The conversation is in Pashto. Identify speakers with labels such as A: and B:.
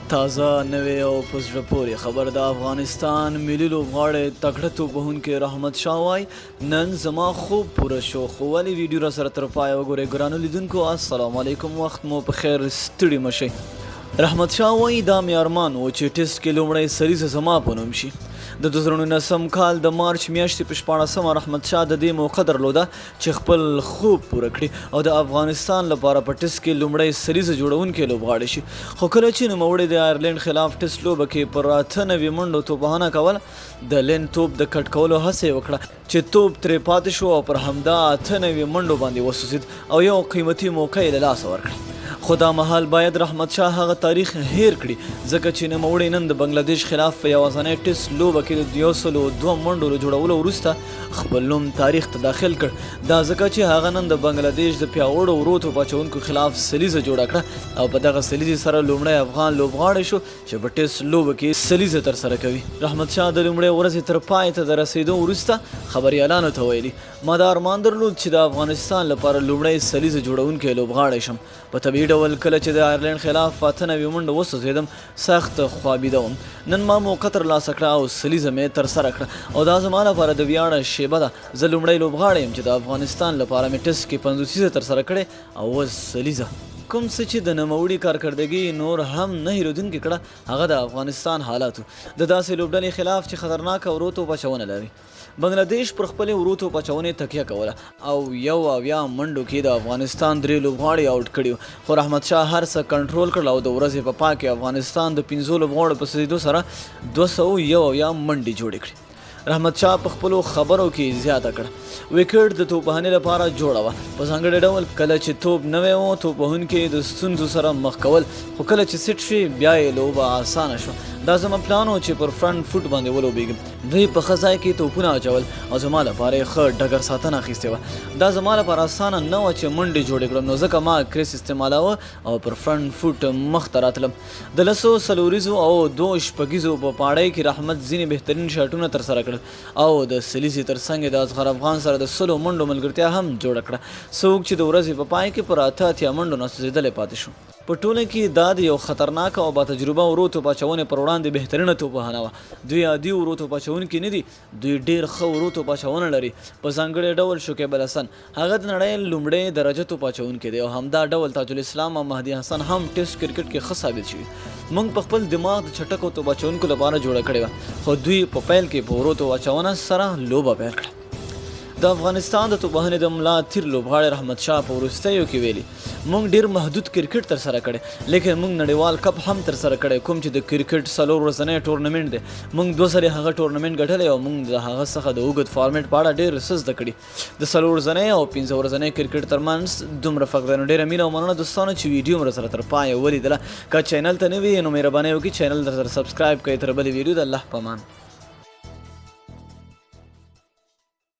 A: تازه نوې او په زړه پورې خبر د افغانستان ملي لوبغاړی تکړه توپ وهونکی رحمت شاه وایي نن زما خوب پوره شو خو ولې ویډیو را سره تر پایه وګورئ ګرانو لیدونکو السلام علیکم وخت مو په خیر ستړي مه شئ رحمت شاه وایي دا مې ارمان و چې ټیسټ کې لومړی سریزه زما په نوم شي د 2019 کال د مارچ میاشتې په 14مه رحمت شاه د دې موقع درلوده چې خپل خوب پوره کړي او د افغانستان لپاره په ټیسټ کې لومړی سریزه جوړونکی لوبغاړی شي خو کله چې نوموړی د آیرلینډ خلاف ټیسټ لوبه کې پر 98 منډو توپوهنه کوله د لین توپ د کټ کولو هڅه یې وکړه چې توپ ترې پاتې شو او پر همدا 98 منډو باندې وسوځېد او یو قیمتي موقع یې له لاسه ورکړه خو دا مهال باید رحمت شاه هغه تاریخ هیر کړي ځکه چې نوموړی نن د بنګلادیش خلاف په یوازینۍ ټیسټ لوبه کې د 102 منډو له جوړولو وروسته خپل نوم تاریخ ته داخل کړ دا ځکه چې هغه نن د بنګلادیش د پیاوړو ورو توپ اچوونکو خلاف سلیزه جوړه کړه او په دغه سلیزې سره لومړی افغان لوبغاړی شو چې په ټیسټ لوبه کې سلیزه ترسره کوي رحمت شاه د لومړۍ ورځې تر پای ته د رسېدو وروسته خبریالانو ته ویلي ما دا ارمان درلود چې د افغانستان لپاره لومړی سلیزه جوړونکی لوبغاړی شم په طبیعي ډول کله چې د آیرلینډ خلاف 98 منډه وسوځېدم سخت خوابیده وم نن ما موقع ترلاسه کړه او سلیزه مې ترسره کړه او دا زما لپاره د ویاړه شیبه ده زه لومړی لوبغاړی یم چې د افغانستان لپاره مې ټیسټ کې 50 ترسره کړې او اوس سلیزه کوم څه چې د نوموړي کارکردګي نور هم نه هیرودونکې کړه هغه د افغانستان حالاتو د داسې لوبډلې خلاف چې خطرناکه ورو توپ اچونه لري بنګلادیش پر خپلې ورو توپ اچونې تکیه کوله او یو اویا منډو کې د افغانستان 3 لوبغاړي آوټ کړي خو رحمت شاه هر څه کنټرول کړل او د ورځې په پای کې افغانستان د 15 لوبغاړو په سدیدو سره 201 منډې جوړې کړې رحمت شاه په خپلو خبرو کې زیاته کړه وکټ د توپوهنې لپاره جوړه وه په ځانګړي ډول کله چې توپ نوی و توپ وهونکي د ستونزو سره مخ کول خو کله چې سیټ شي بیا یې لوبه اسانه شوه دا زما پلان و چې پر فرنټ فوټ باندې ولوبېږم دوی په ښه ځای کې توپونه اچول او زما لپاره یې ښه ډګر ساتنه اخیستې وه دا زما لپاره اسانه نه وه چې منډې جوړې کړم نو ځکه ما کریس استعمالاوه او پر فرنټ فوټ مخ ته راتلم د 4 او 2 شپږیزو په پاړۍ کې رحمت ځینې بهترین شاټونه ترسره کړل او د سلیزې تر څنګ د اصغر افغان سره د 100 منډو ملګرتیا هم جوړه کړه څوک چې د ورځې په پای کې پر 88 منډو نه سوځېدلی پاتې شو په ټوله کې دا د یو خطرناک او با تجربه ورو توپ اچونې پر وړاندې بهترینه توپوهنه وه دوی عادي ورو توپ اچوونکي نه دي دوی ډېر ښه ورو توپ اچونه لري په ځانګړي ډول شکیب الحسن هغه د نړۍ لومړی درجه توپ اچوونکی دی او همدا ډول تاج الاسلام او مهدي حسن هم ټیسټ کرکټ کې ښه ثابت شوي موږ په خپل دماغ د چټکو توپ اچوونکو لپاره جوړه کړې وه خو دوی په پیل کې په ورو توپ اچونه سره لوبه پیل کړه د افغانستان د توپوهنې د ملا تیر لوبغاړی رحمت شاه په وروستیو کې ویلي موږ ډېر محدود کرکټ ترسره کړی لیکن موږ نړیوال کپ هم ترسره کړی کوم چې د کرکټ 4 ورځنی ټورنمنټ دی موږ 2 ځلې هغه ټورنمنټ ګټلی او موږ د هغه څخه د اوږد فارمیټ په اړه ډېر څه زده کړي د 4 ورځنی او 15 ورځنی کرکټ ترمنځ دومره فرق دی نو ډېره مینه او مننه دوستانو چې ویډیو مو راسره تر پایه ولیدله که چینل ته نوي یې نو مهرباني وکړئ چینل درسره سبسکرایب کړئ تر بلې ویډیو د الله په امان